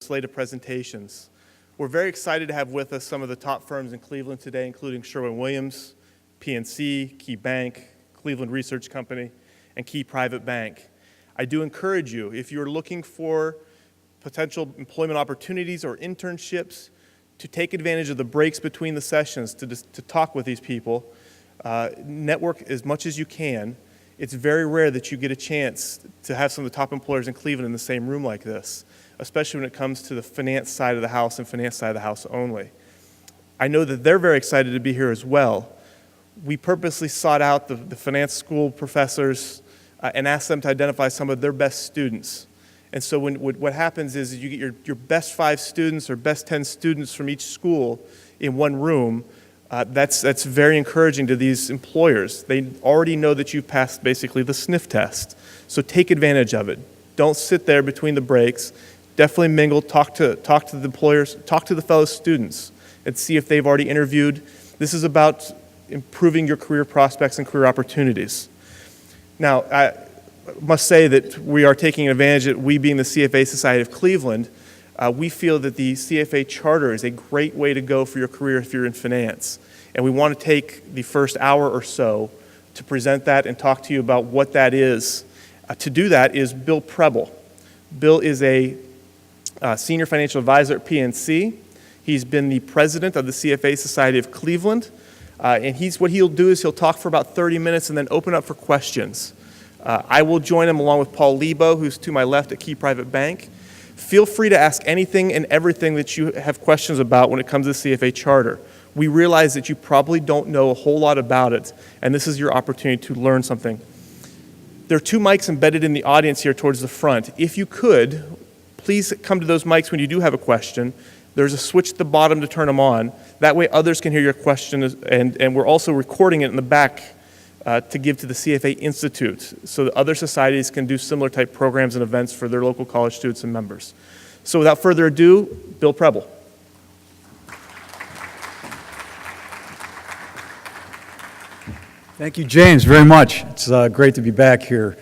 slate of presentations. We're very excited to have with us some of the top firms in Cleveland today, including Sherwin-Williams, PNC, Key Bank, Cleveland Research Company, and Key Private Bank. I do encourage you, if you're looking for potential employment opportunities or internships, to take advantage of the breaks between the sessions to talk with these people, network as much as you can. It's very rare that you get a chance to have some of the top employers in Cleveland in the same room like this, especially when it comes to the finance side of the house and finance side of the house only. I know that they're very excited to be here as well. We purposely sought out the finance school professors and asked them to identify some of their best students. And so what happens is you get your best 5 students or best 10 students from each school in one room. That's very encouraging to these employers. They already know that you've passed basically the sniff test. So take advantage of it. Don't sit there between the breaks. Definitely mingle, talk to the employers, talk to the fellow students, and see if they've already interviewed. This is about improving your career prospects and career opportunities. Now, I must say that we are taking advantage of, we being the CFA Society of Cleveland, we feel that the CFA charter is a great way to go for your career if you're in finance. And we want to take the first hour or so to present that and talk to you about what that is. To do that is Bill Preble. Bill is a senior financial advisor at PNC. He's been the president of the CFA Society of Cleveland. And what he'll do is he'll talk for about 30 minutes and then open up for questions. I will join him along with Paul Lebo, who's to my left at Key Private Bank. Feel free to ask anything and everything that you have questions about when it comes to the CFA charter. We realize that you probably don't know a whole lot about it, and this is your opportunity to learn something. There are 2 mics embedded in the audience here towards the front. If you could, please come to those mics when you do have a question. There's a switch at the bottom to turn them on. That way others can hear your question, and we're also recording it in the back to give to the CFA Institute so that other societies can do similar type programs and events for their local college students and members. So without further ado, Bill Preble. Thank you, James, very much. It's great to be back here.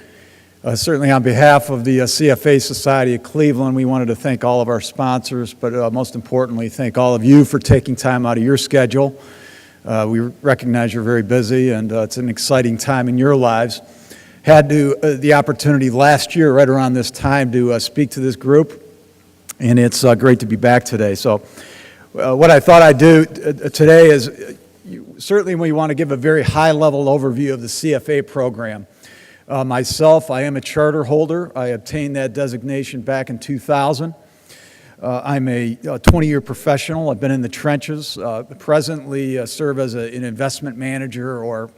Certainly on behalf of the CFA Society of Cleveland, we wanted to thank all of our sponsors, but most importantly, thank all of you for taking time out of your schedule. We recognize you're very busy, and it's an exciting time in your lives. Had the opportunity last year, right around this time, to speak to this group, and it's great to be back today. So what I thought I'd do today is, certainly we want to give a very high-level overview of the CFA program. Myself, I am a charter holder. I obtained that designation back in 2000. I'm a 20-year professional. I've been in the trenches. Presently serve as an investment manager, or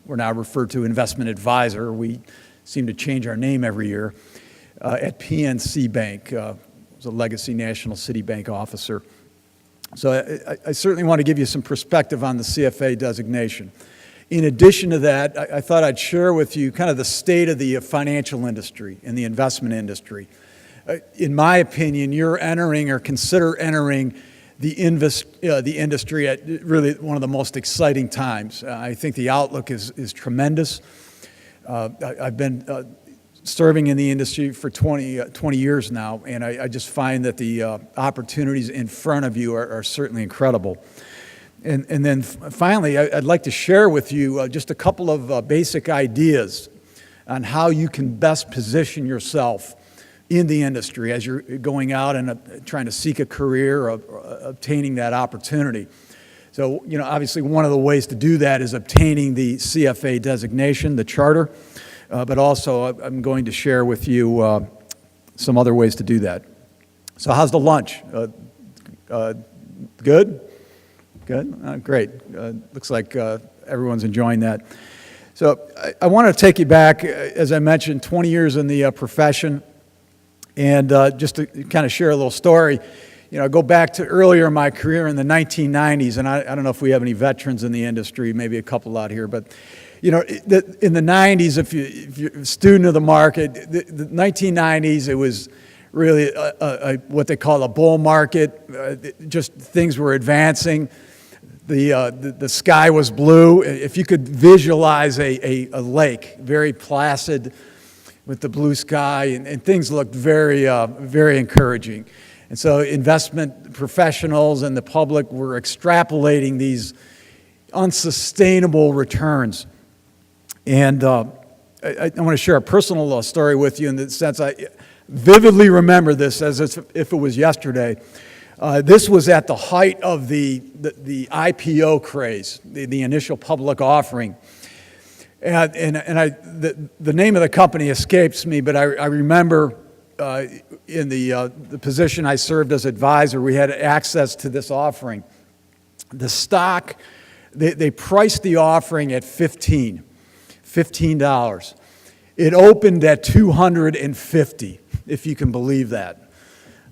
we're now referred to investment advisor. We seem to change our name every year, at PNC Bank. I was a legacy National City Bank officer. So I certainly want to give you some perspective on the CFA designation. In addition to that, I thought I'd share with you kind of the state of the financial industry and the investment industry. In my opinion, you're entering or consider entering the industry at really one of the most exciting times. I think the outlook is tremendous. I've been serving in the industry for 20 years now, and I just find that the opportunities in front of you are certainly incredible. And then finally, I'd like to share with you just a couple of basic ideas on how you can best position yourself in the industry as you're going out and trying to seek a career or obtaining that opportunity. So, obviously one of the ways to do that is obtaining the CFA designation, the charter, but also I'm going to share with you some other ways to do that. So how's the lunch? Good? Good? Great. Looks like everyone's enjoying that. So I want to take you back, as I mentioned, 20 years in the profession. And just to kind of share a little story, go back to earlier in my career in the 1990s, and I don't know if we have any veterans in the industry, maybe a couple out here, but in the 90s, if you're a student of the market, the 1990s, it was really what they call a bull market. Just things were advancing. The sky was blue. If you could visualize a lake, very placid, with the blue sky, and things looked very, very encouraging. And so investment professionals and the public were extrapolating these unsustainable returns. And I want to share a personal story with you in the sense I vividly remember this as if it was yesterday. This was at the height of the IPO craze, the initial public offering. And the name of the company escapes me, but I remember in the position I served as advisor, we had access to this offering. The stock, they priced the offering at $15. It opened at $250, if you can believe that.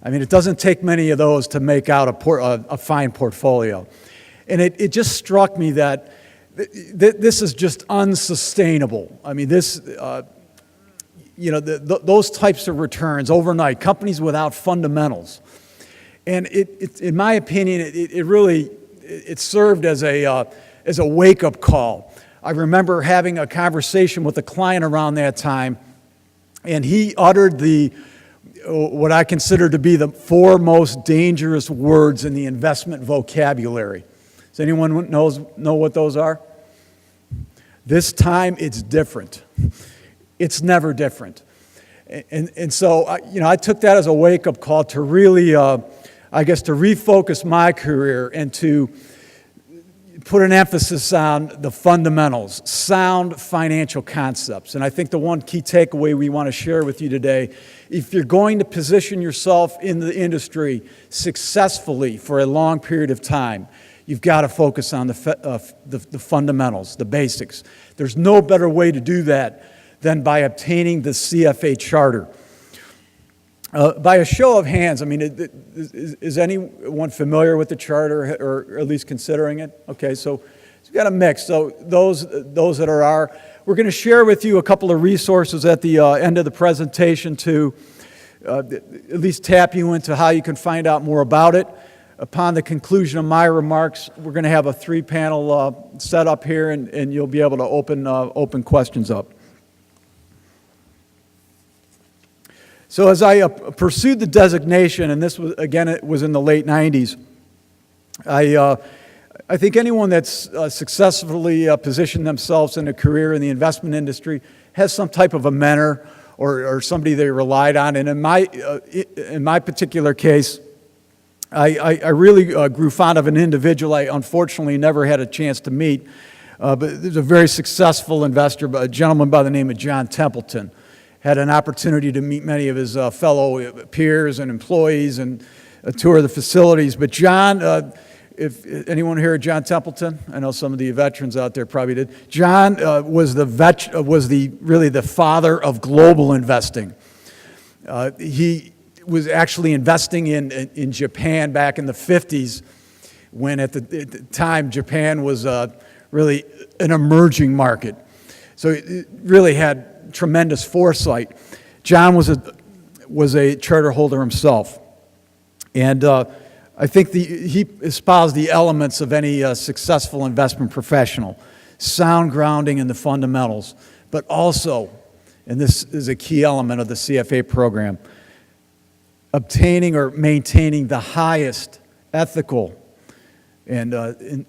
I mean, it doesn't take many of those to make out a fine portfolio. And it just struck me that this is just unsustainable. I mean, those types of returns overnight, companies without fundamentals. And in my opinion, it really served as a wake-up call. I remember having a conversation with a client around that time, and he uttered what I consider to be the 4 most dangerous words in the investment vocabulary. Does anyone know what those are? This time it's different. It's never different. And so, I took that as a wake-up call to really, to refocus my career and to put an emphasis on the fundamentals, sound financial concepts. And I think the one key takeaway we want to share with you today, if you're going to position yourself in the industry successfully for a long period of time, you've got to focus on the fundamentals, the basics. There's no better way to do that than by obtaining the CFA charter. By a show of hands, I mean, is anyone familiar with the charter or at least considering it? Okay, so we've got a mix. So those that are, we're going to share with you a couple of resources at the end of the presentation to at least tap you into how you can find out more about it. Upon the conclusion of my remarks, we're going to have a 3-panel set up here, and you'll be able to open questions up. So as I pursued the designation, and this was, again, it was in the late 90s, I think anyone that's successfully positioned themselves in a career in the investment industry has some type of a mentor or somebody they relied on. And in my particular case, I really grew fond of an individual I unfortunately never had a chance to meet, but there's a very successful investor, a gentleman by the name of John Templeton. Had an opportunity to meet many of his fellow peers and employees and tour the facilities. But John, if anyone here, John Templeton, I know some of the veterans out there probably did. John was really the father of global investing. He was actually investing in Japan back in the 50s, when at the time Japan was really an emerging market. So it really had tremendous foresight. John was a charter holder himself, and I think he espoused the elements of any successful investment professional: sound grounding in the fundamentals, but also, and this is a key element of the CFA program, obtaining or maintaining the highest ethical and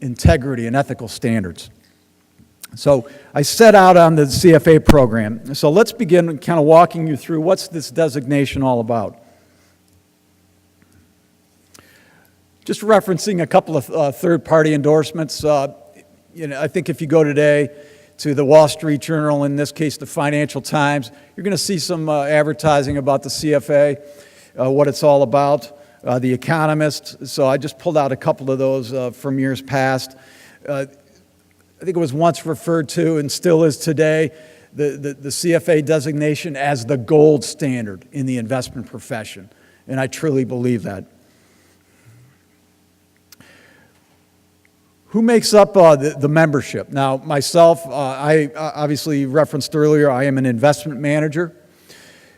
integrity and ethical standards. So I set out on the CFA program. So let's begin kind of walking you through what's this designation all about. Just referencing a couple of third-party endorsements. I think if you go today to the Wall Street Journal, in this case the Financial Times, you're going to see some advertising about the CFA, what it's all about. The Economist. So I just pulled out a couple of those from years past. I think it was once referred to, and still is today, the CFA designation as the gold standard in the investment profession. And I truly believe that. Who makes up the membership? Now, myself, I obviously referenced earlier, I am an investment manager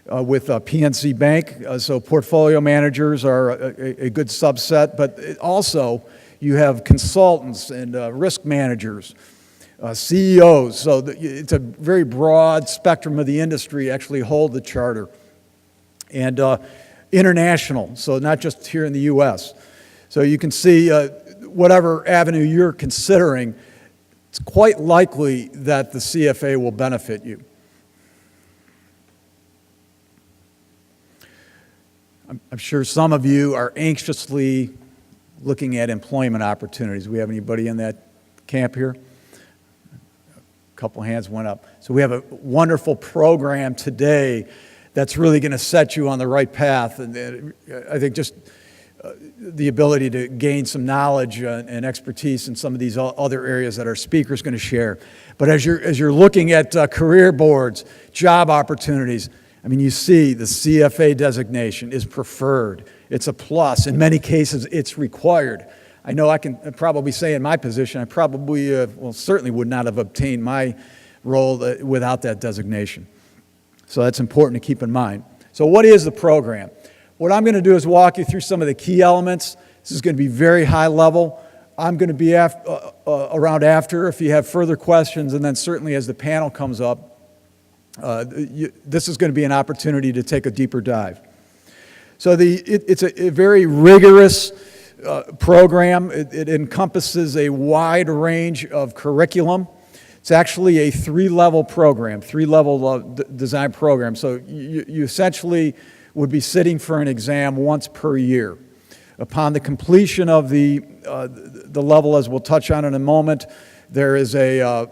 with PNC Bank. So portfolio managers are a good subset, but also you have consultants and risk managers, CEOs. So it's a very broad spectrum of the industry actually hold the charter. And international, so not just here in the U.S. So you can see whatever avenue you're considering, it's quite likely that the CFA will benefit you. I'm sure some of you are anxiously looking at employment opportunities. We have anybody in that camp here? A couple hands went up. So we have a wonderful program today that's really going to set you on the right path. And I think just the ability to gain some knowledge and expertise in some of these other areas that our speaker is going to share. But as you're looking at career boards, job opportunities, I mean, you see the CFA designation is preferred. It's a plus. In many cases, it's required. I know I can probably say in my position, I probably, well, certainly would not have obtained my role without that designation. So that's important to keep in mind. So what is the program? What I'm going to do is walk you through some of the key elements. This is going to be very high level. I'm going to be around after if you have further questions, and then certainly as the panel comes up, this is going to be an opportunity to take a deeper dive. So it's a very rigorous program. It encompasses a wide range of curriculum. It's actually a three-level program, three-level design program. So you essentially would be sitting for an exam once per year. Upon the completion of the level, as we'll touch on in a moment, there is a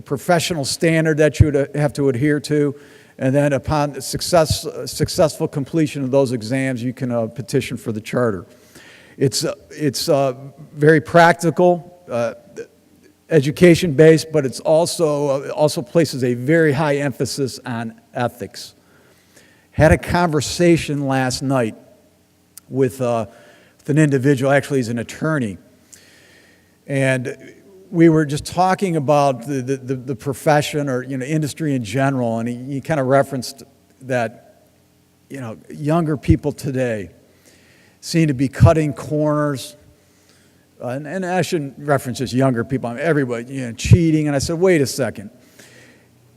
professional standard that you would have to adhere to, and then upon successful completion of those exams, you can petition for the charter. It's very practical, education-based, but it's also places a very high emphasis on ethics. Had a conversation last night with an individual, actually he's an attorney, and we were just talking about the profession or industry in general, and he kind of referenced that younger people today seem to be cutting corners, and I shouldn't reference just younger people, I mean everybody, cheating, and I said, wait a second.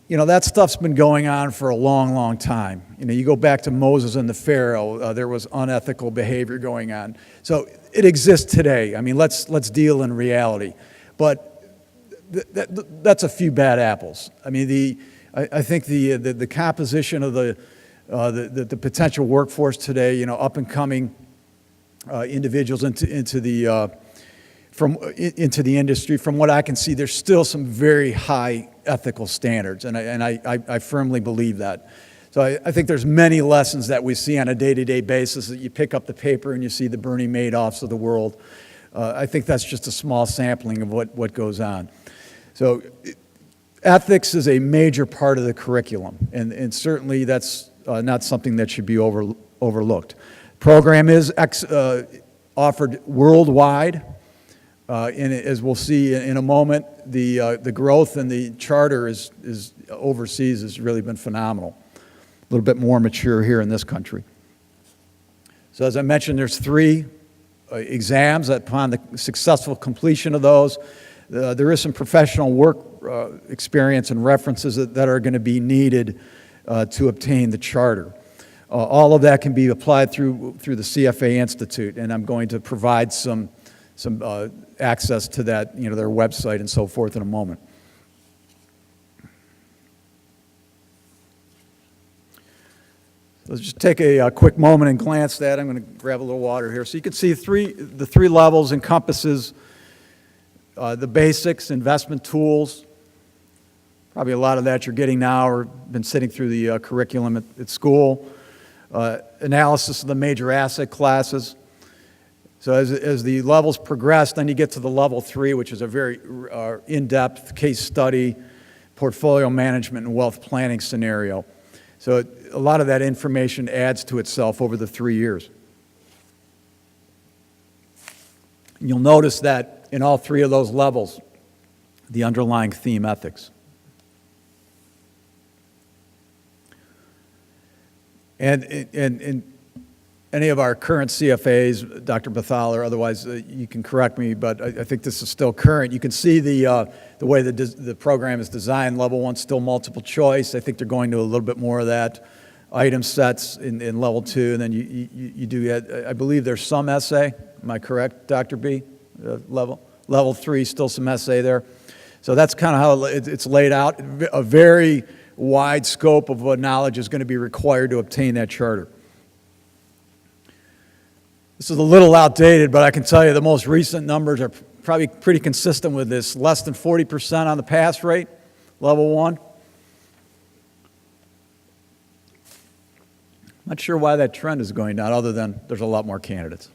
That stuff's been going on for a long, long time. You go back to Moses and the Pharaoh, there was unethical behavior going on. So it exists today. I mean, let's deal in reality. But that's a few bad apples. I mean, I think the composition of the potential workforce today, up and coming individuals into the industry, from what I can see, there's still some very high ethical standards, and I firmly believe that. So I think there's many lessons that we see on a day-to-day basis that you pick up the paper and you see the Bernie Madoffs of the world. I think that's just a small sampling of what goes on. So ethics is a major part of the curriculum, and certainly that's not something that should be overlooked. Program is offered worldwide. And as we'll see in a moment, the growth in the charter is overseas has really been phenomenal. A little bit more mature here in this country. So as I mentioned, there's 3 exams. Upon the successful completion of those, there is some professional work experience and references that are going to be needed to obtain the charter. All of that can be applied through the CFA Institute, and I'm going to provide some access to that, their website and so forth in a moment. Let's just take a quick moment and glance at that. I'm going to grab a little water here. So you can see the 3 levels encompasses the basics, investment tools. Probably a lot of that you're getting now or been sitting through the curriculum at school. Analysis of the major asset classes. So as the levels progress, then you get to the level 3, which is a very in-depth case study, portfolio management, and wealth planning scenario. So a lot of that information adds to itself over the 3 years. And you'll notice that in all 3 of those levels, the underlying theme ethics. And any of our current CFAs, Dr. Bethal, or otherwise, you can correct me, but I think this is still current. You can see the way the program is designed. Level 1 still multiple choice. I think they're going to a little bit more of that. item sets in level 2, and then you do, I believe there's some essay. Am I correct, Dr. B? Level 3, still some essay there. So that's kind of how it's laid out. A very wide scope of what knowledge is going to be required to obtain that charter. This is a little outdated, but I can tell you the most recent numbers are probably pretty consistent with this. Less than 40% on the pass rate, level 1. Not sure why that trend is going down, other than there's a lot more candidates.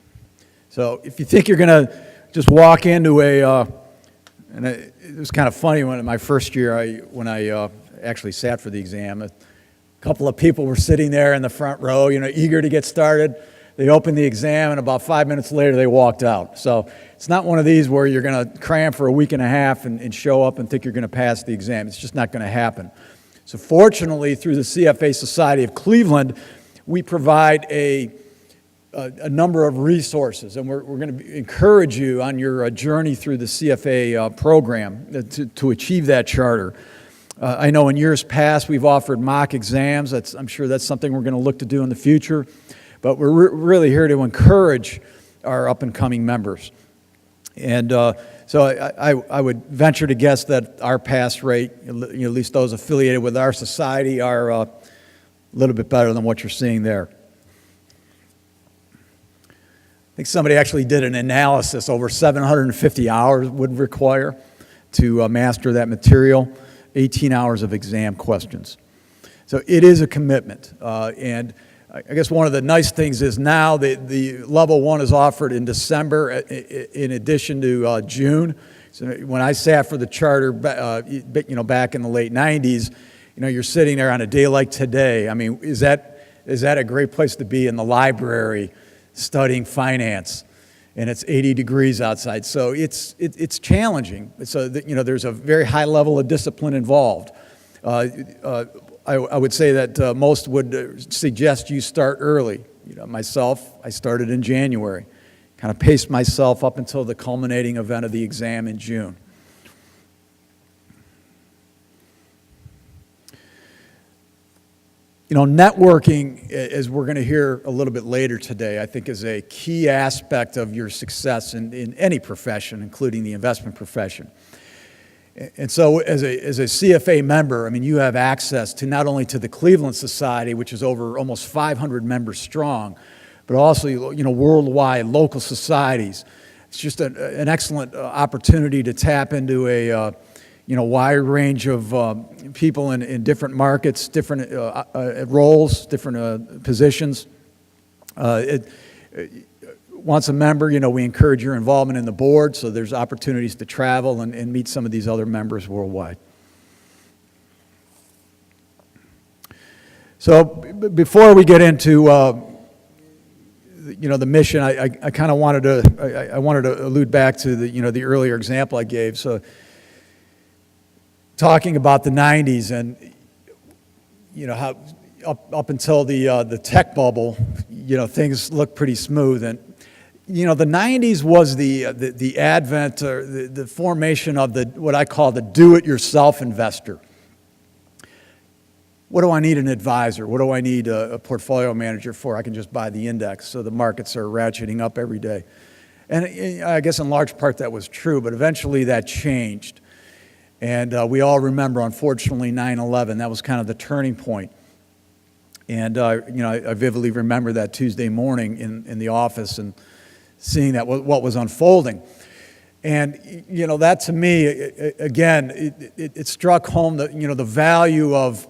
So if you think you're going to just walk into and it was kind of funny when in my first year, when I actually sat for the exam, a couple of people were sitting there in the front row, eager to get started. They opened the exam, and about 5 minutes later, they walked out. So it's not one of these where you're going to cram for a week and a half and show up and think you're going to pass the exam. It's just not going to happen. So fortunately, through the CFA Society of Cleveland, we provide a number of resources, and we're going to encourage you on your journey through the CFA program to achieve that charter. I know in years past we've offered mock exams. I'm sure that's something we're going to look to do in the future. But we're really here to encourage our up-and-coming members. And so I would venture to guess that our pass rate, at least those affiliated with our society, are a little bit better than what you're seeing there. I think somebody actually did an analysis. Over 750 hours would require to master that material, 18 hours of exam questions. So it is a commitment. And I guess one of the nice things is now the level 1 is offered in December in addition to June. So when I sat for the charter, back in the late 90s, you're sitting there on a day like today. I mean, is that a great place to be in the library studying finance? And it's 80 degrees outside, so it's challenging. So there's a very high level of discipline involved. I would say that most would suggest you start early. Myself, I started in January, kind of paced myself up until the culminating event of the exam in June. Networking, as we're going to hear a little bit later today, I think is a key aspect of your success in any profession, including the investment profession. And so as a CFA member, I mean, you have access to not only to the Cleveland Society, which is over almost 500 members strong, but also, worldwide local societies. It's just an excellent opportunity to tap into a, wide range of people in different markets, different roles, different positions. Once a member, we encourage your involvement in the board, so there's opportunities to travel and meet some of these other members worldwide. So before we get into, the mission, I kind of wanted to allude back to the earlier example I gave. So talking about the 90s and, how up until the tech bubble, things looked pretty smooth. And the 90s was the advent or the formation of what I call the do-it-yourself investor. What do I need an advisor? What do I need a portfolio manager for? I can just buy the index, so the markets are ratcheting up every day. And I guess in large part that was true, but eventually that changed. And we all remember, unfortunately, 9/11. That was kind of the turning point. And I vividly remember that Tuesday morning in the office and seeing that what was unfolding. And that to me, again, it struck home that the value of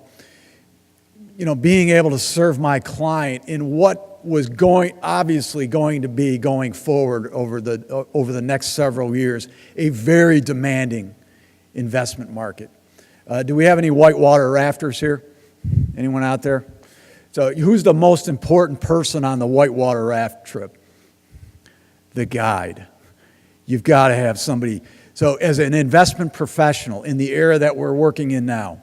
being able to serve my client in what was obviously going to be going forward over the next several years, a very demanding investment market. Do we have any whitewater rafters here? Anyone out there? So who's the most important person on the whitewater raft trip? The guide. You've got to have somebody. So as an investment professional in the era that we're working in now,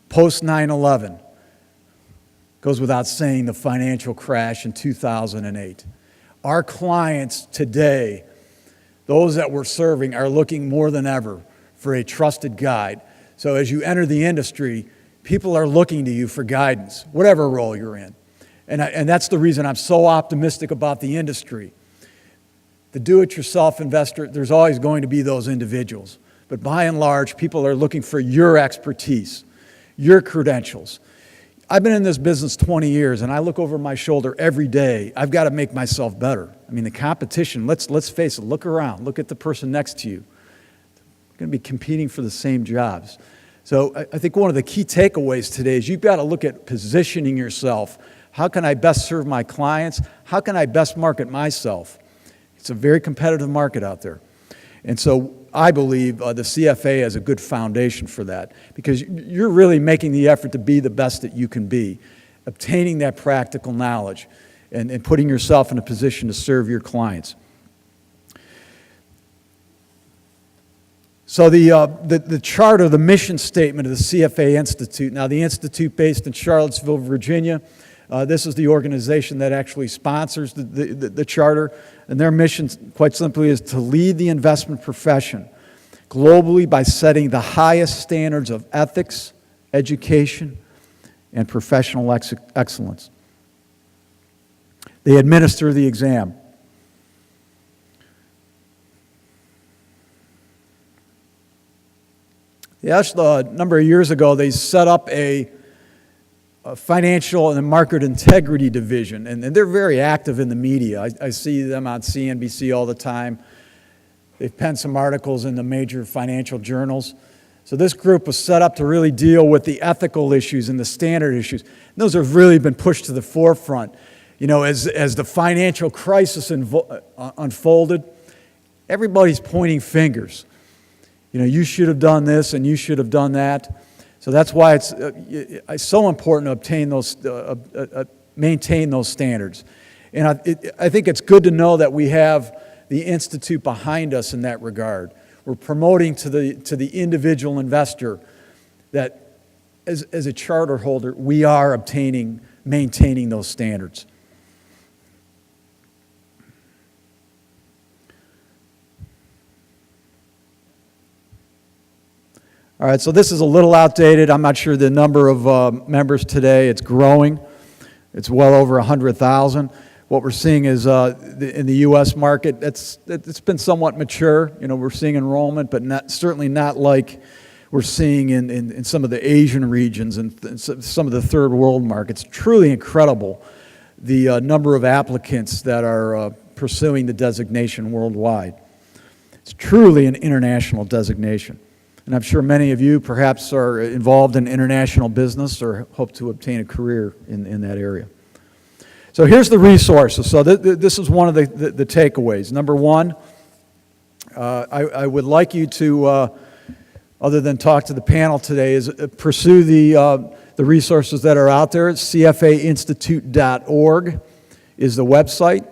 post 9/11, goes without saying the financial crash in 2008. Our clients today, those that we're serving, are looking more than ever for a trusted guide. So as you enter the industry, People are looking to you for guidance, whatever role you're in. And that's the reason I'm so optimistic about the industry. The do-it-yourself investor, there's always going to be those individuals. But by and large, people are looking for your expertise, your credentials. I've been in this business 20 years, and I look over my shoulder every day. I've got to make myself better. I mean, the competition, let's face it, look around. Look at the person next to you. They're going to be competing for the same jobs. So I think one of the key takeaways today is you've got to look at positioning yourself. How can I best serve my clients? How can I best market myself? It's a very competitive market out there. And so I believe the CFA has a good foundation for that, because you're really making the effort to be the best that you can be, obtaining that practical knowledge and putting yourself in a position to serve your clients. So the charter, the mission statement of the CFA Institute. Now, the Institute based in Charlottesville, Virginia, this is the organization that actually sponsors the charter, and their mission, quite simply, is to lead the investment profession globally by setting the highest standards of ethics, education, and professional excellence. They administer the exam. Yes, a number of years ago, they set up a financial and market integrity division, and they're very active in the media. I see them on CNBC all the time. They've penned some articles in the major financial journals. So this group was set up to really deal with the ethical issues and the standard issues. And those have really been pushed to the forefront. You know, as the financial crisis unfolded, everybody's pointing fingers. You know, you should have done this and you should have done that. So that's why it's so important to obtain those, maintain those standards. And I think it's good to know that we have the Institute behind us in that regard. We're promoting to the individual investor that as a charter holder, we are maintaining those standards. All right, so this is a little outdated. I'm not sure the number of members today. It's growing. It's well over 100,000. What we're seeing is in the U.S. market, it's been somewhat mature. You know, we're seeing enrollment, but certainly not like we're seeing in some of the Asian regions and some of the third world markets. Truly incredible, the number of applicants that are pursuing the designation worldwide. It's truly an international designation. And I'm sure many of you perhaps are involved in international business or hope to obtain a career in that area. So here's the resources. So this is one of the takeaways. Number one, I would like you to, other than talk to the panel today, is pursue the resources that are out there. CFAinstitute.org is the website.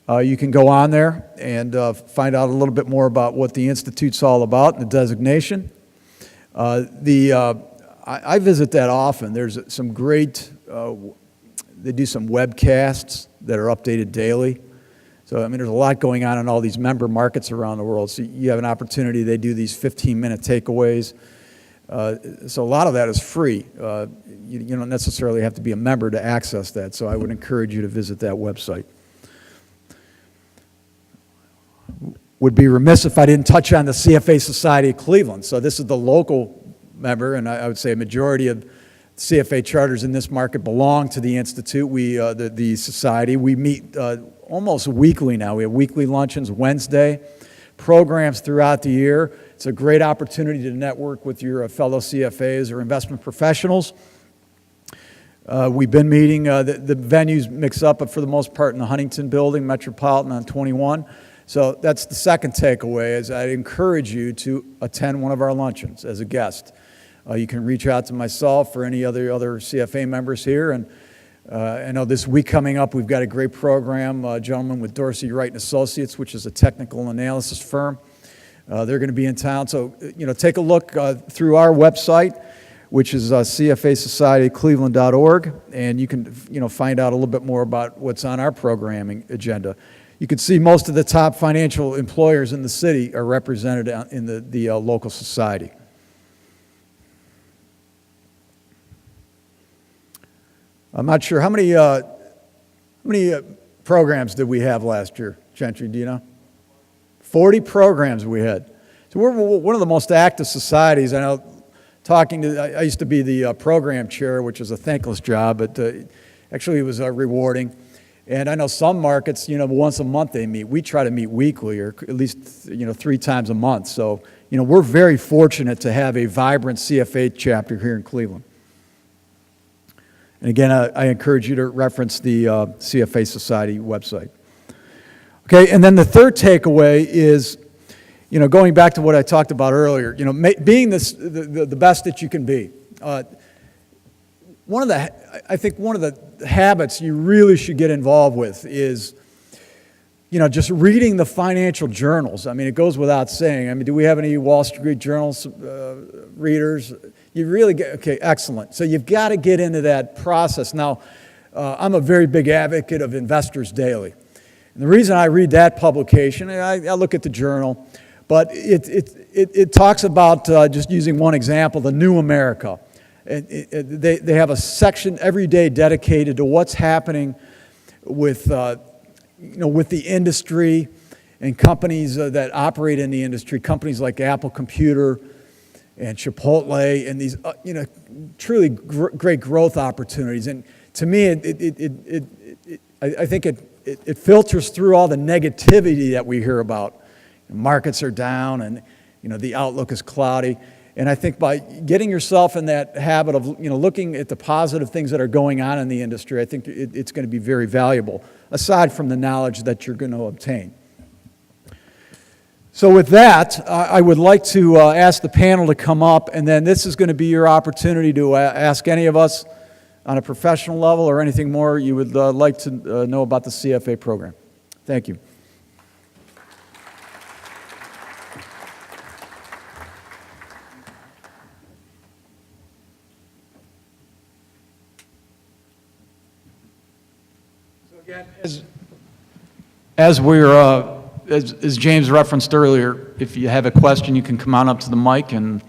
You can go on there and find out a little bit more about what the Institute's all about and the designation. I visit that often. There's some great, they do some webcasts that are updated daily. So, I mean, there's a lot going on in all these member markets around the world. So you have an opportunity. They do these 15-minute takeaways. So a lot of that is free. You don't necessarily have to be a member to access that. So I would encourage you to visit that website. Would be remiss if I didn't touch on the CFA Society of Cleveland. So this is the local member, and I would say a majority of CFA charters in this market belong to the Institute. The society, we meet almost weekly now. We have weekly luncheons Wednesday, programs throughout the year. It's a great opportunity to network with your fellow CFAs or investment professionals. We've been meeting, the venues mix up, but for the most part in the Huntington Building, Metropolitan on 21. So that's the second takeaway, is I encourage you to attend one of our luncheons as a guest. You can reach out to myself or any other CFA members here. And I know this week coming up, we've got a great program, a gentleman with Dorsey, Wright & Associates, which is a technical analysis firm. They're going to be in town. So, you know, take a look through our website, which is CFASocietyCleveland.org, and you can, you know, find out a little bit more about what's on our programming agenda. You can see most of the top financial employers in the city are represented in the local society. I'm not sure, how many programs did we have last year, Gentry, do you know? 40 programs we had. So we're one of the most active societies. I know, I used to be the program chair, which was a thankless job, but actually it was rewarding. And I know some markets, once a month they meet. We try to meet weekly, or at least, 3 times a month. So, we're very fortunate to have a vibrant CFA chapter here in Cleveland. And again, I encourage you to reference the CFA Society website. Okay, and then the third takeaway is, going back to what I talked about earlier, being the best that you can be. I think one of the habits you really should get involved with is, just reading the financial journals. I mean, it goes without saying. I mean, do we have any Wall Street Journals readers? You really get, okay, excellent. So you've got to get into that process. Now, I'm a very big advocate of Investors Daily. And the reason I read that publication, I look at the journal, but it talks about, just using one example, the New America. They have a section every day dedicated to what's happening with the industry and companies that operate in the industry, companies like Apple Computer and Chipotle, and these truly great growth opportunities. And to me, I think it filters through all the negativity that we hear about. Markets are down, and the outlook is cloudy. And I think by getting yourself in that habit of looking at the positive things that are going on in the industry, I think it's going to be very valuable, aside from the knowledge that you're going to obtain. So with that, I would like to ask the panel to come up, and then this is going to be your opportunity to ask any of us on a professional level or anything more you would like to know about the CFA program. Thank you. As James referenced earlier, if you have a question, you can come on up to the mic, and I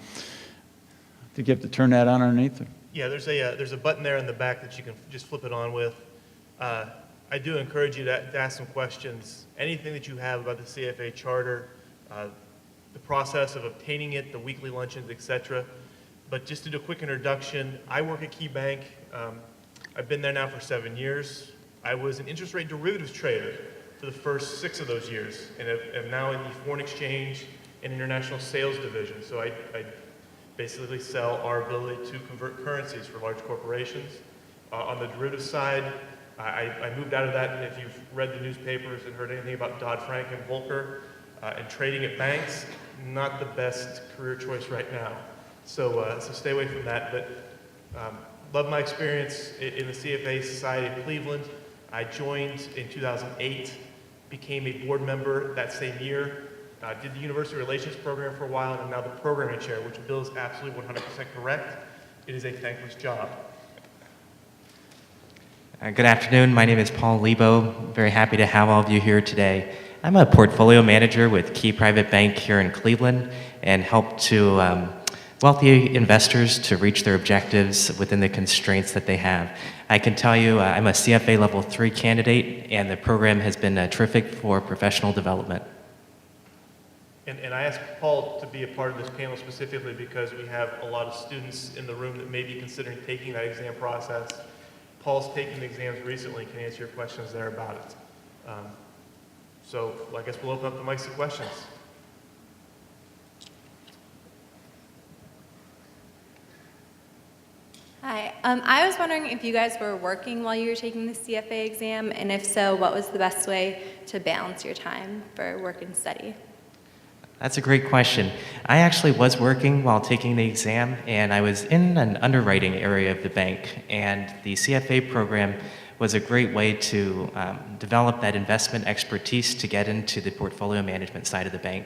think you have to turn that on underneath. Yeah, there's a button there in the back that you can just flip it on with. I do encourage you to ask some questions. Anything that you have about the CFA charter, the process of obtaining it, the weekly luncheons, etc. But just to do a quick introduction, I work at Key Bank. I've been there now for 7 years. I was an interest rate derivatives trader for the first 6 of those years, and am now in the foreign exchange and international sales division. So I basically sell our ability to convert currencies for large corporations. On the derivatives side, I moved out of that, and if you've read the newspapers and heard anything about Dodd-Frank and Volcker and trading at banks, not the best career choice right now. So stay away from that. But love my experience in the CFA Society of Cleveland. I joined in 2008, became a board member that same year, did the University Relations program for a while, and I'm now the programming chair, which Bill is absolutely 100% correct. It is a thankless job. Good afternoon. My name is Paul Lebo. Very happy to have all of you here today. I'm a portfolio manager with Key Private Bank here in Cleveland and help to wealthy investors to reach their objectives within the constraints that they have. I can tell you I'm a CFA Level 3 candidate, and the program has been terrific for professional development. And I asked Paul to be a part of this panel specifically because we have a lot of students in the room that may be considering taking that exam process. Paul's taken the exams recently, can answer your questions there about it. So I guess we'll open up the mics to questions. Hi, I was wondering if you guys were working while you were taking the CFA exam, and if so, what was the best way to balance your time for work and study? That's a great question. I actually was working while taking the exam, and I was in an underwriting area of the bank, and the CFA program was a great way to develop that investment expertise to get into the portfolio management side of the bank.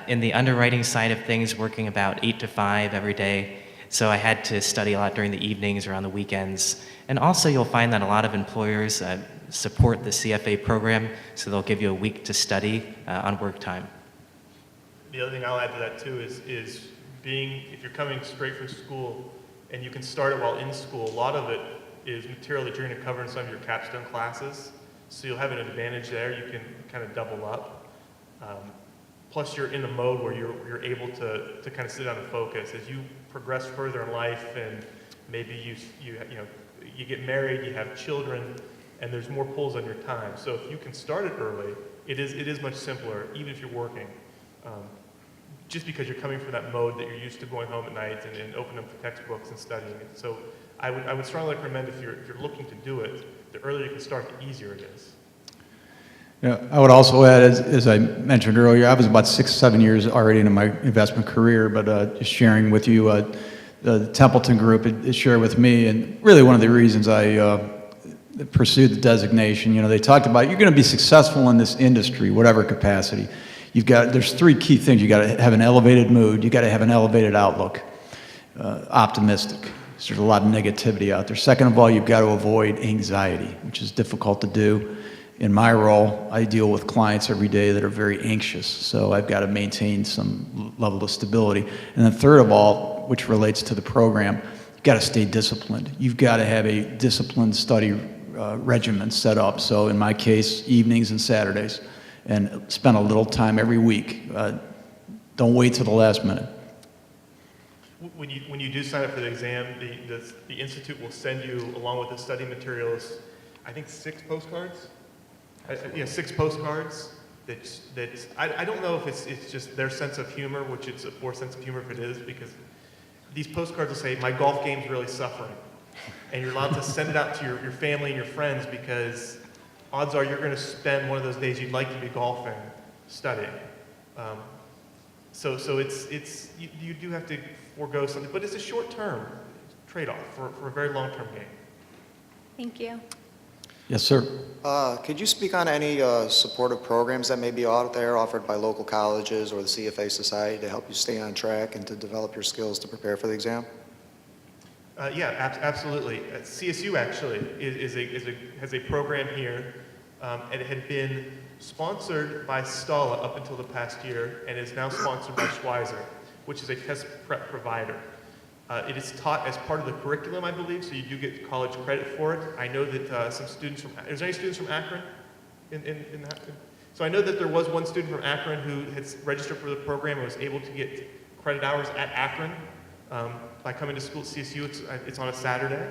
In the underwriting side of things, working about 8 to 5 every day, so I had to study a lot during the evenings or on the weekends. And also you'll find that a lot of employers support the CFA program, so they'll give you a week to study on work time. The other thing I'll add to that too is being, if you're coming straight from school and you can start it while in school, a lot of it is material that you're going to cover in some of your capstone classes. So you'll have an advantage there. You can kind of double up. Plus, you're in a mode where you're able to kind of sit down and focus. As you progress further in life, and maybe you get married, you have children, and there's more pulls on your time. So if you can start it early, it is much simpler, even if you're working. Just because you're coming from that mode that you're used to going home at night and opening up the textbooks and studying it. So I would strongly recommend if you're looking to do it, the earlier you can start, the easier it is. Yeah, I would also add, as I mentioned earlier, I was about 6-7 years already into my investment career, but just sharing with you, the Templeton Group is shared with me, and really one of the reasons I pursued the designation. They talked about you're going to be successful in this industry, whatever capacity. There's 3 key things. You got to have an elevated mood. You got to have an elevated outlook, optimistic. There's a lot of negativity out there. Second of all, you've got to avoid anxiety, which is difficult to do. In my role, I deal with clients every day that are very anxious, so I've got to maintain some level of stability. And then third of all, which relates to the program, you've got to stay disciplined. You've got to have a disciplined study regimen set up. So in my case, evenings and Saturdays, and spend a little time every week. Don't wait till the last minute. When you do sign up for the exam, the Institute will send you, along with the study materials, I think 6 postcards? 6 postcards. I don't know if it's just their sense of humor, which it's a poor sense of humor if it is, because these postcards will say, my golf game's really suffering. And you're allowed to send it out to your family and your friends, because odds are you're going to spend one of those days you'd like to be golfing, studying. So you do have to forego something, but it's a short-term trade-off for a very long-term gain. Thank you. Yes, sir. Could you speak on any supportive programs that may be out there offered by local colleges or the CFA Society to help you stay on track and to develop your skills to prepare for the exam? Absolutely. CSU actually has a program here, and it had been sponsored by Stala up until the past year, and is now sponsored by Schweizer, which is a test prep provider. It is taught as part of the curriculum, I believe, so you do get college credit for it. I know that some students is there any students from Akron in that? So I know that there was one student from Akron who had registered for the program and was able to get credit hours at Akron by coming to school at CSU. It's on a Saturday.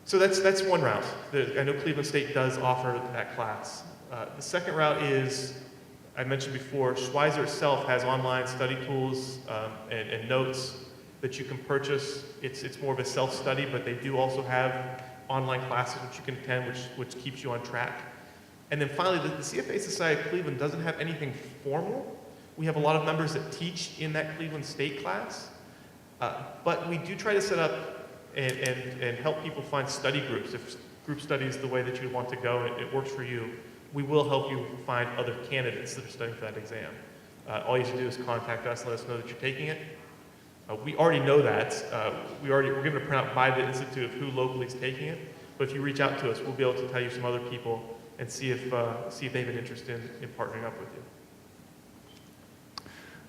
So that's one route. I know Cleveland State does offer that class. The second route is, I mentioned before, Schweizer itself has online study tools and notes that you can purchase. It's more of a self-study, but they do also have online classes which you can attend, which keeps you on track. And then finally, the CFA Society of Cleveland doesn't have anything formal. We have a lot of members that teach in that Cleveland State class, but we do try to set up and help people find study groups. If group study is the way that you want to go and it works for you, we will help you find other candidates that are studying for that exam. All you have to do is contact us, let us know that you're taking it. We already know that. We're given a printout by the Institute of who locally is taking it. But if you reach out to us, we'll be able to tell you some other people and see if they have an interest in partnering up with you.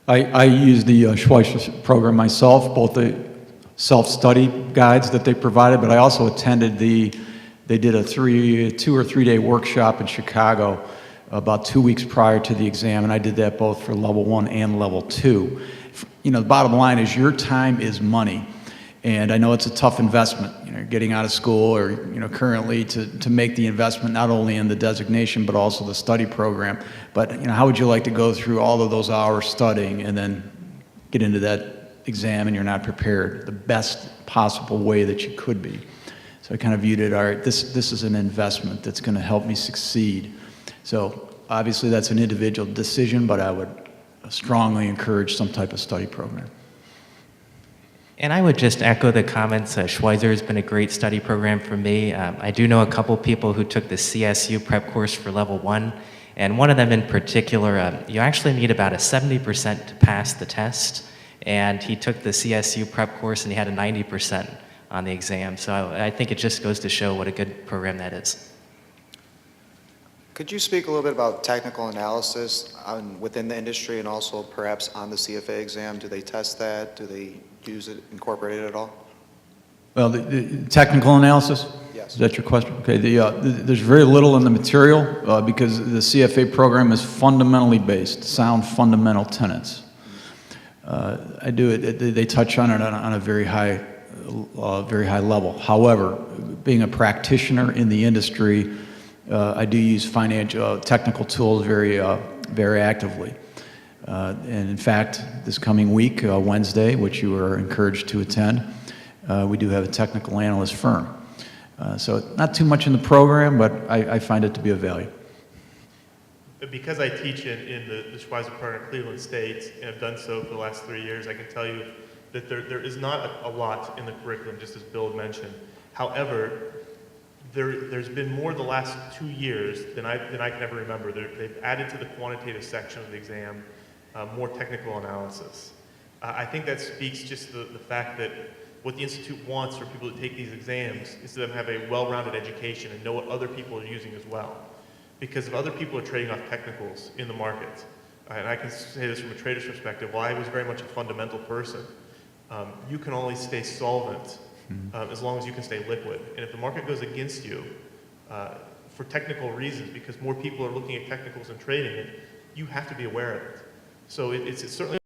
I use the Schweizer program myself, both the self-study guides that they provided, but I also attended they did a 2 or 3 day workshop in Chicago about 2 weeks prior to the exam, and I did that both for level 1 and level 2. The bottom line is your time is money, and I know it's a tough investment. Getting out of school or currently to make the investment not only in the designation but also the study program. But how would you like to go through all of those hours studying and then get into that exam and you're not prepared the best possible way that you could be? So I kind of viewed it, all right, this is an investment that's going to help me succeed. So obviously that's an individual decision, but I would strongly encourage some type of study program. And I would just echo the comments. Schweizer has been a great study program for me. I do know a couple people who took the CSU prep course for level 1, and one of them in particular, you actually need about a 70% to pass the test, and he took the CSU prep course and he had a 90% on the exam. So I think it just goes to show what a good program that is. Could you speak a little bit about technical analysis within the industry and also perhaps on the CFA exam? Do they test that? Do they incorporate it at all? Well, the technical analysis? Yes. Is that your question? Okay, there's very little in the material because the CFA program is fundamentally based, sound fundamental tenets. They touch on it on a very high level. However, being a practitioner in the industry, I do use financial technical tools very actively. And in fact, this coming week, Wednesday, which you are encouraged to attend, we do have a technical analyst firm. So not too much in the program, but I find it to be of value. Because I teach in the Schweizer program at Cleveland State, and have done so for the last 3 years, I can tell you that there is not a lot in the curriculum, just as Bill mentioned. However, there's been more the last 2 years than I can ever remember. They've added to the quantitative section of the exam more technical analysis. I think that speaks just the fact that what the Institute wants for people to take these exams is to have a well-rounded education and know what other people are using as well. Because if other people are trading off technicals in the market, and I can say this from a trader's perspective, while I was very much a fundamental person, you can only stay solvent as long as you can stay liquid. And if the market goes against you for technical reasons, because more people are looking at technicals and trading it, you have to be aware of it. So it's certainly